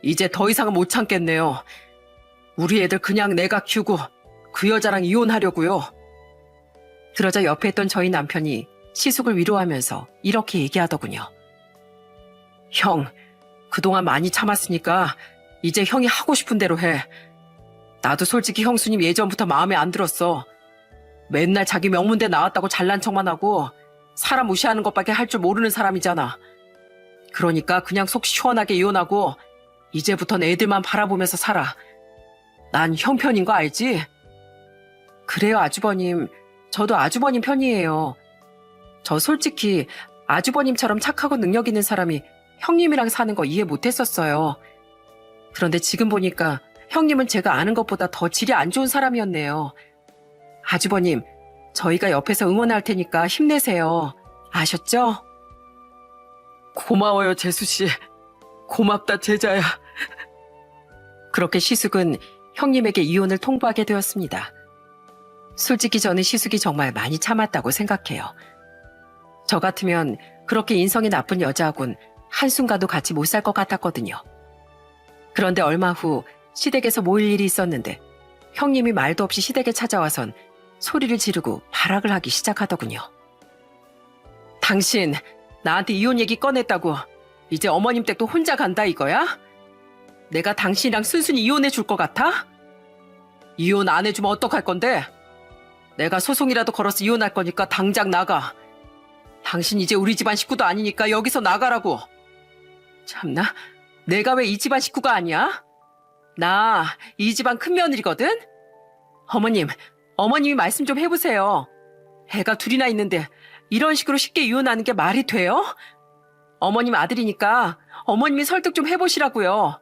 이제 더 이상은 못 참겠네요. 우리 애들 그냥 내가 키우고 그 여자랑 이혼하려고요. 그러자 옆에 있던 저희 남편이 시숙을 위로하면서 이렇게 얘기하더군요. 형, 그동안 많이 참았으니까 이제 형이 하고 싶은 대로 해. 나도 솔직히 형수님 예전부터 마음에 안 들었어. 맨날 자기 명문대 나왔다고 잘난 척만 하고 사람 무시하는 것밖에 할 줄 모르는 사람이잖아. 그러니까 그냥 속 시원하게 이혼하고 이제부턴 애들만 바라보면서 살아. 난 형 편인 거 알지? 그래요, 아주버님. 저도 아주버님 편이에요. 저 솔직히 아주버님처럼 착하고 능력 있는 사람이 형님이랑 사는 거 이해 못했었어요. 그런데 지금 보니까 형님은 제가 아는 것보다 더 질이 안 좋은 사람이었네요. 아주버님, 저희가 옆에서 응원할 테니까 힘내세요. 아셨죠? 고마워요, 재수씨. 고맙다, 제자야. 그렇게 시숙은 형님에게 이혼을 통보하게 되었습니다. 솔직히 저는 시숙이 정말 많이 참았다고 생각해요. 저 같으면 그렇게 인성이 나쁜 여자하고는 한순간도 같이 못 살 것 같았거든요. 그런데 얼마 후 시댁에서 모일 일이 있었는데 형님이 말도 없이 시댁에 찾아와선 소리를 지르고 발악을 하기 시작하더군요. 당신 나한테 이혼 얘기 꺼냈다고 이제 어머님 댁도 혼자 간다 이거야? 내가 당신이랑 순순히 이혼해 줄 것 같아? 이혼 안 해주면 어떡할 건데? 내가 소송이라도 걸어서 이혼할 거니까 당장 나가. 당신 이제 우리 집안 식구도 아니니까 여기서 나가라고. 참나, 내가 왜 이 집안 식구가 아니야? 나 이 집안 큰며느리거든? 어머님이 말씀 좀 해보세요. 애가 둘이나 있는데 이런 식으로 쉽게 이혼하는 게 말이 돼요? 어머님 아들이니까 어머님이 설득 좀 해보시라고요.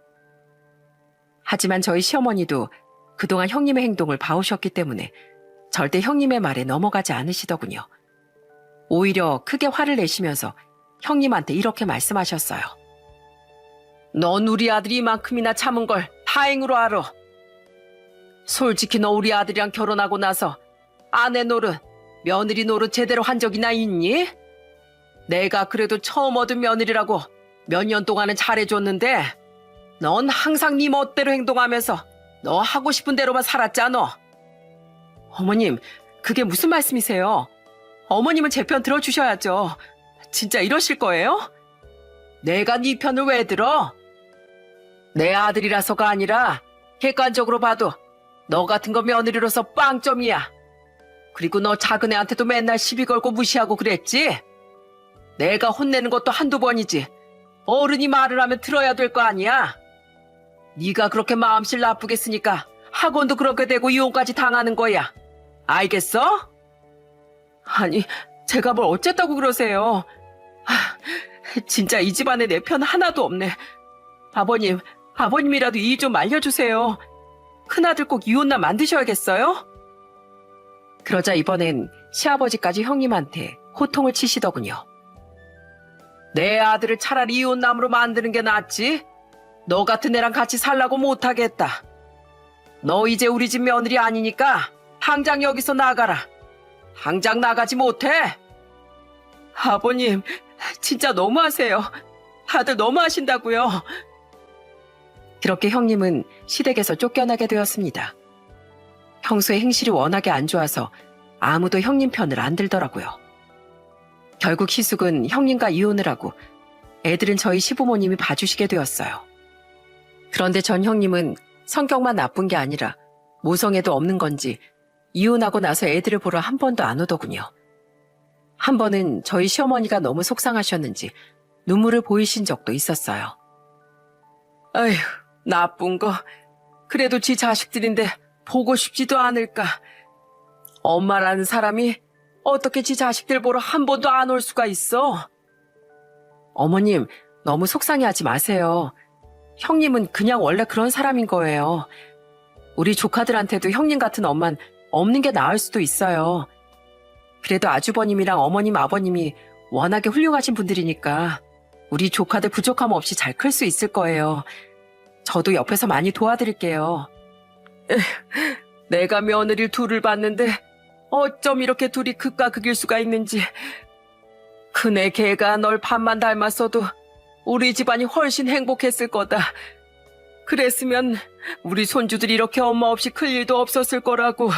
하지만 저희 시어머니도 그동안 형님의 행동을 봐오셨기 때문에 절대 형님의 말에 넘어가지 않으시더군요. 오히려 크게 화를 내시면서 형님한테 이렇게 말씀하셨어요. 넌 우리 아들이 이만큼이나 참은 걸 다행으로 알아. 솔직히 너 우리 아들이랑 결혼하고 나서 아내 노릇, 며느리 노릇 제대로 한 적이나 있니? 내가 그래도 처음 얻은 며느리라고 몇 년 동안은 잘해줬는데 넌 항상 네 멋대로 행동하면서 너 하고 싶은 대로만 살았잖아. 어머님, 그게 무슨 말씀이세요? 어머님은 제 편 들어주셔야죠. 진짜 이러실 거예요? 내가 네 편을 왜 들어? 내 아들이라서가 아니라 객관적으로 봐도 너 같은 거 며느리로서 빵점이야. 그리고 너 작은 애한테도 맨날 시비 걸고 무시하고 그랬지? 내가 혼내는 것도 한두 번이지. 어른이 말을 하면 들어야 될 거 아니야? 네가 그렇게 마음씨 나쁘게 쓰니까 학원도 그렇게 되고 이혼까지 당하는 거야. 알겠어? 아니, 제가 뭘 어쨌다고 그러세요. 진짜 이 집안에 내 편 하나도 없네. 아버님이라도 이 일 좀 말려주세요. 큰아들 꼭 이혼나 만드셔야겠어요? 그러자 이번엔 시아버지까지 형님한테 호통을 치시더군요. 내 아들을 차라리 이혼남으로 만드는 게 낫지. 너 같은 애랑 같이 살라고 못하겠다. 너 이제 우리 집 며느리 아니니까 당장 여기서 나가라. 당장 나가지 못해? 아버님, 진짜 너무하세요. 다들 너무하신다고요. 그렇게 형님은 시댁에서 쫓겨나게 되었습니다. 평소에 행실이 워낙에 안 좋아서 아무도 형님 편을 안 들더라고요. 결국 희숙은 형님과 이혼을 하고 애들은 저희 시부모님이 봐주시게 되었어요. 그런데 전 형님은 성격만 나쁜 게 아니라 모성애도 없는 건지 이혼하고 나서 애들을 보러 한 번도 안 오더군요. 한 번은 저희 시어머니가 너무 속상하셨는지 눈물을 보이신 적도 있었어요. 아휴, 나쁜 거. 그래도 지 자식들인데 보고 싶지도 않을까. 엄마라는 사람이 어떻게 지 자식들 보러 한 번도 안 올 수가 있어? 어머님, 너무 속상해하지 마세요. 형님은 그냥 원래 그런 사람인 거예요. 우리 조카들한테도 형님 같은 엄만 없는 게 나을 수도 있어요. 그래도 아주버님이랑 어머님, 아버님이 워낙에 훌륭하신 분들이니까 우리 조카들 부족함 없이 잘 클 수 있을 거예요. 저도 옆에서 많이 도와드릴게요. 내가 며느리 둘을 봤는데 어쩜 이렇게 둘이 극과 극일 수가 있는지. 큰애 걔가 널 반만 닮았어도 우리 집안이 훨씬 행복했을 거다. 그랬으면 우리 손주들이 이렇게 엄마 없이 클 일도 없었을 거라고.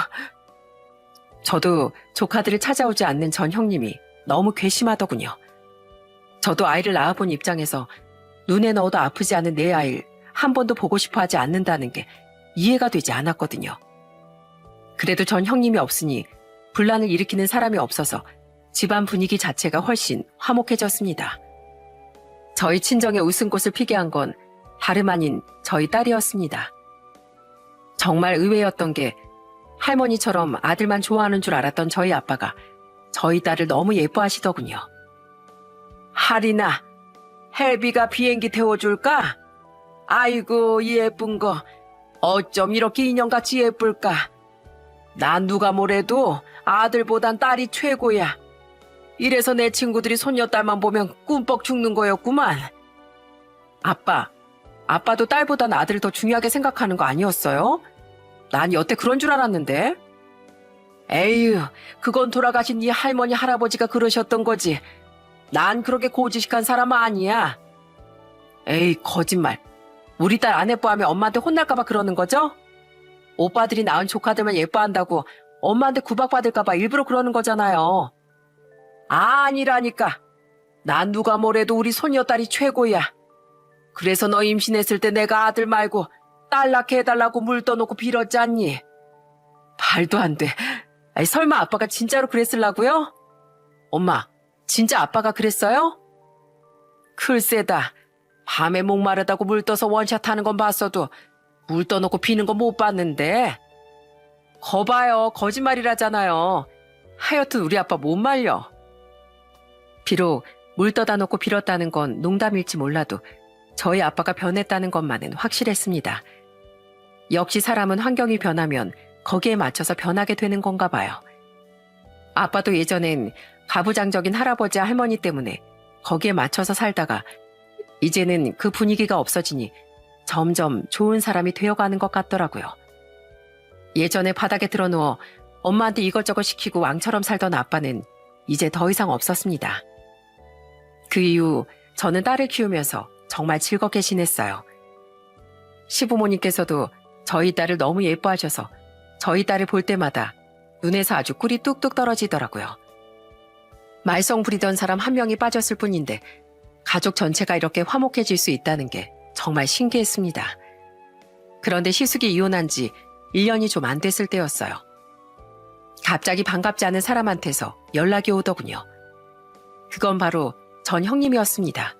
저도 조카들을 찾아오지 않는 전 형님이 너무 괘씸하더군요. 저도 아이를 낳아본 입장에서 눈에 넣어도 아프지 않은 내 아이를 한 번도 보고 싶어 하지 않는다는 게 이해가 되지 않았거든요. 그래도 전 형님이 없으니 분란을 일으키는 사람이 없어서 집안 분위기 자체가 훨씬 화목해졌습니다. 저희 친정의 웃음꽃을 피게 한 건 다름 아닌 저희 딸이었습니다. 정말 의외였던 게 할머니처럼 아들만 좋아하는 줄 알았던 저희 아빠가 저희 딸을 너무 예뻐하시더군요. 하리나, 헬비가 비행기 태워줄까? 아이고 예쁜 거 어쩜 이렇게 인형같이 예쁠까? 난 누가 뭐래도 아들보단 딸이 최고야. 이래서 내 친구들이 손녀딸만 보면 꿈뻑 죽는 거였구만. 아빠도 딸보단 아들을 더 중요하게 생각하는 거 아니었어요? 난 여태 그런 줄 알았는데. 에휴, 그건 돌아가신 네 할머니 할아버지가 그러셨던 거지. 난 그렇게 고지식한 사람 아니야. 에이, 거짓말. 우리 딸 안 예뻐하면 엄마한테 혼날까봐 그러는 거죠? 오빠들이 낳은 조카들만 예뻐한다고 엄마한테 구박받을까봐 일부러 그러는 거잖아요. 아니라니까. 난 누가 뭐래도 우리 손녀딸이 최고야. 그래서 너 임신했을 때 내가 아들 말고 딸 낳게 해달라고 물 떠놓고 빌었지 않니? 말도 안 돼. 아니, 설마 아빠가 진짜로 그랬을라고요? 엄마, 진짜 아빠가 그랬어요? 글쎄다. 밤에 목마르다고 물 떠서 원샷 하는 건 봤어도 물 떠놓고 비는 건 못 봤는데. 거봐요, 거짓말이라잖아요. 하여튼 우리 아빠 못 말려. 비록 물 떠다 놓고 빌었다는 건 농담일지 몰라도 저희 아빠가 변했다는 것만은 확실했습니다. 역시 사람은 환경이 변하면 거기에 맞춰서 변하게 되는 건가 봐요. 아빠도 예전엔 가부장적인 할아버지 할머니 때문에 거기에 맞춰서 살다가 이제는 그 분위기가 없어지니 점점 좋은 사람이 되어가는 것 같더라고요. 예전에 바닥에 드러누워 엄마한테 이것저것 시키고 왕처럼 살던 아빠는 이제 더 이상 없었습니다. 그 이후 저는 딸을 키우면서 정말 즐겁게 지냈어요. 시부모님께서도 저희 딸을 너무 예뻐하셔서 저희 딸을 볼 때마다 눈에서 아주 꿀이 뚝뚝 떨어지더라고요. 말썽 부리던 사람 한 명이 빠졌을 뿐인데 가족 전체가 이렇게 화목해질 수 있다는 게 정말 신기했습니다. 그런데 시숙이 이혼한 지 1년이 좀 안 됐을 때였어요. 갑자기 반갑지 않은 사람한테서 연락이 오더군요. 그건 바로 전 형님이었습니다.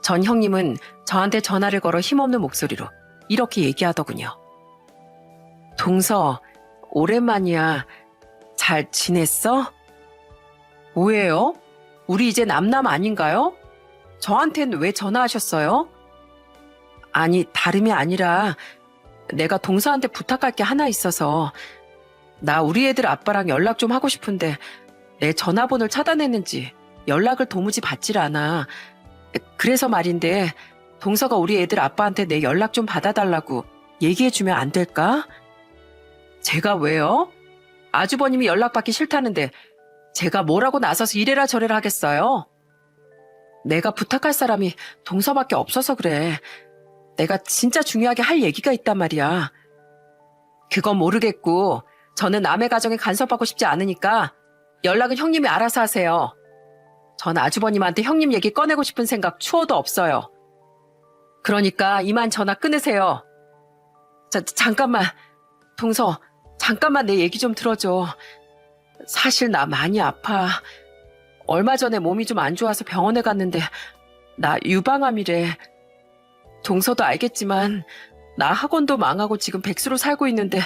전 형님은 저한테 전화를 걸어 힘없는 목소리로 이렇게 얘기하더군요. 동서, 오랜만이야. 잘 지냈어? 뭐예요? 우리 이제 남남 아닌가요? 저한텐 왜 전화하셨어요? 아니, 다름이 아니라 내가 동서한테 부탁할 게 하나 있어서 나 우리 애들 아빠랑 연락 좀 하고 싶은데 내 전화번호를 차단했는지 연락을 도무지 받질 않아. 그래서 말인데 동서가 우리 애들 아빠한테 내 연락 좀 받아달라고 얘기해주면 안 될까? 제가 왜요? 아주버님이 연락받기 싫다는데 제가 뭐라고 나서서 이래라 저래라 하겠어요? 내가 부탁할 사람이 동서밖에 없어서 그래. 내가 진짜 중요하게 할 얘기가 있단 말이야. 그건 모르겠고 저는 남의 가정에 간섭하고 싶지 않으니까 연락은 형님이 알아서 하세요. 전 아주버님한테 형님 얘기 꺼내고 싶은 생각 추호도 없어요. 그러니까 이만 전화 끊으세요. 잠깐만. 동서, 잠깐만 내 얘기 좀 들어줘. 사실 나 많이 아파. 얼마 전에 몸이 좀 안 좋아서 병원에 갔는데 나 유방암이래. 동서도 알겠지만 나 학원도 망하고 지금 백수로 살고 있는데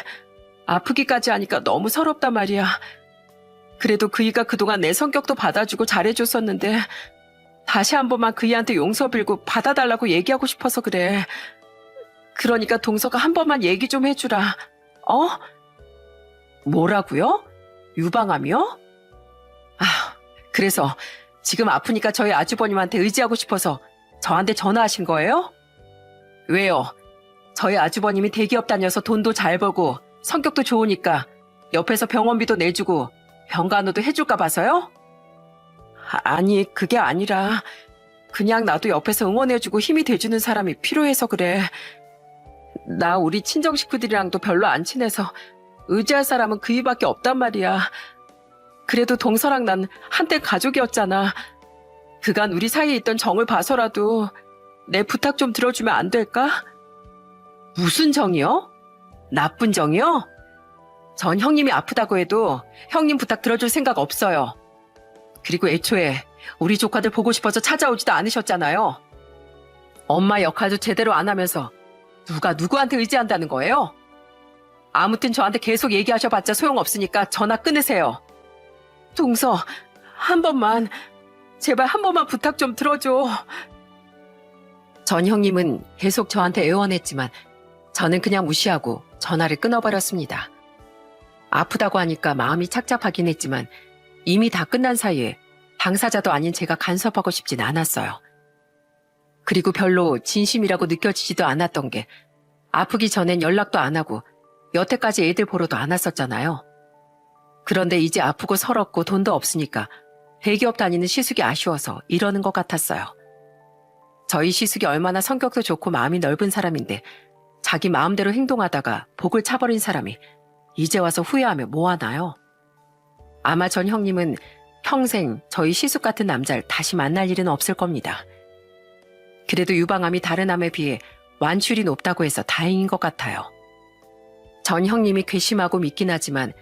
아프기까지 하니까 너무 서럽단 말이야. 그래도 그이가 그동안 내 성격도 받아주고 잘해줬었는데 다시 한 번만 그이한테 용서 빌고 받아달라고 얘기하고 싶어서 그래. 그러니까 동서가 한 번만 얘기 좀 해주라. 어? 뭐라고요? 유방암이요? 그래서 지금 아프니까 저희 아주버님한테 의지하고 싶어서 저한테 전화하신 거예요? 왜요? 저희 아주버님이 대기업 다녀서 돈도 잘 벌고 성격도 좋으니까 옆에서 병원비도 내주고 병간호도 해줄까 봐서요? 아니, 그게 아니라 그냥 나도 옆에서 응원해주고 힘이 돼주는 사람이 필요해서 그래. 나 우리 친정 식구들이랑도 별로 안 친해서 의지할 사람은 그이밖에 없단 말이야. 그래도 동서랑 난 한때 가족이었잖아. 그간 우리 사이에 있던 정을 봐서라도 내 부탁 좀 들어주면 안 될까? 무슨 정이요? 나쁜 정이요? 전 형님이 아프다고 해도 형님 부탁 들어줄 생각 없어요. 그리고 애초에 우리 조카들 보고 싶어서 찾아오지도 않으셨잖아요. 엄마 역할도 제대로 안 하면서 누가 누구한테 의지한다는 거예요? 아무튼 저한테 계속 얘기하셔봤자 소용없으니까 전화 끊으세요. 동서, 한 번만, 제발 한 번만 부탁 좀 들어줘. 전 형님은 계속 저한테 애원했지만 저는 그냥 무시하고 전화를 끊어버렸습니다. 아프다고 하니까 마음이 착잡하긴 했지만 이미 다 끝난 사이에 당사자도 아닌 제가 간섭하고 싶진 않았어요. 그리고 별로 진심이라고 느껴지지도 않았던 게 아프기 전엔 연락도 안 하고 여태까지 애들 보러도 안 왔었잖아요. 그런데 이제 아프고 서럽고 돈도 없으니까 대기업 다니는 시숙이 아쉬워서 이러는 것 같았어요. 저희 시숙이 얼마나 성격도 좋고 마음이 넓은 사람인데 자기 마음대로 행동하다가 복을 차버린 사람이 이제 와서 후회하며 뭐하나요? 아마 전 형님은 평생 저희 시숙 같은 남자를 다시 만날 일은 없을 겁니다. 그래도 유방암이 다른 암에 비해 완출이 높다고 해서 다행인 것 같아요. 전 형님이 괘씸하고 믿긴 하지만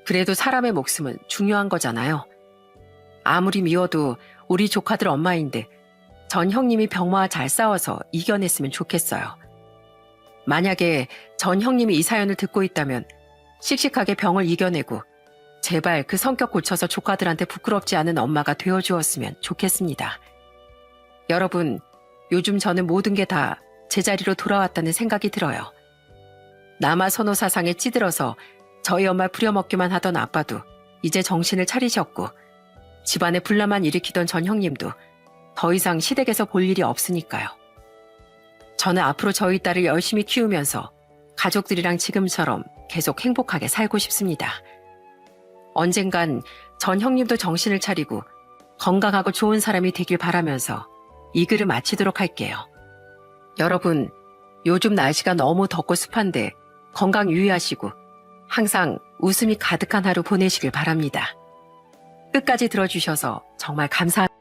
그래도 사람의 목숨은 중요한 거잖아요. 아무리 미워도 우리 조카들 엄마인데 전 형님이 병마와 잘 싸워서 이겨냈으면 좋겠어요. 만약에 전 형님이 이 사연을 듣고 있다면 씩씩하게 병을 이겨내고 제발 그 성격 고쳐서 조카들한테 부끄럽지 않은 엄마가 되어주었으면 좋겠습니다. 여러분, 요즘 저는 모든 게 다 제자리로 돌아왔다는 생각이 들어요. 남아 선호 사상에 찌들어서 저희 엄마 부려먹기만 하던 아빠도 이제 정신을 차리셨고 집안에 분란만 일으키던 전 형님도 더 이상 시댁에서 볼 일이 없으니까요. 저는 앞으로 저희 딸을 열심히 키우면서 가족들이랑 지금처럼 계속 행복하게 살고 싶습니다. 언젠간 전 형님도 정신을 차리고 건강하고 좋은 사람이 되길 바라면서 이 글을 마치도록 할게요. 여러분, 요즘 날씨가 너무 덥고 습한데 건강 유의하시고 항상 웃음이 가득한 하루 보내시길 바랍니다. 끝까지 들어주셔서 정말 감사합니다.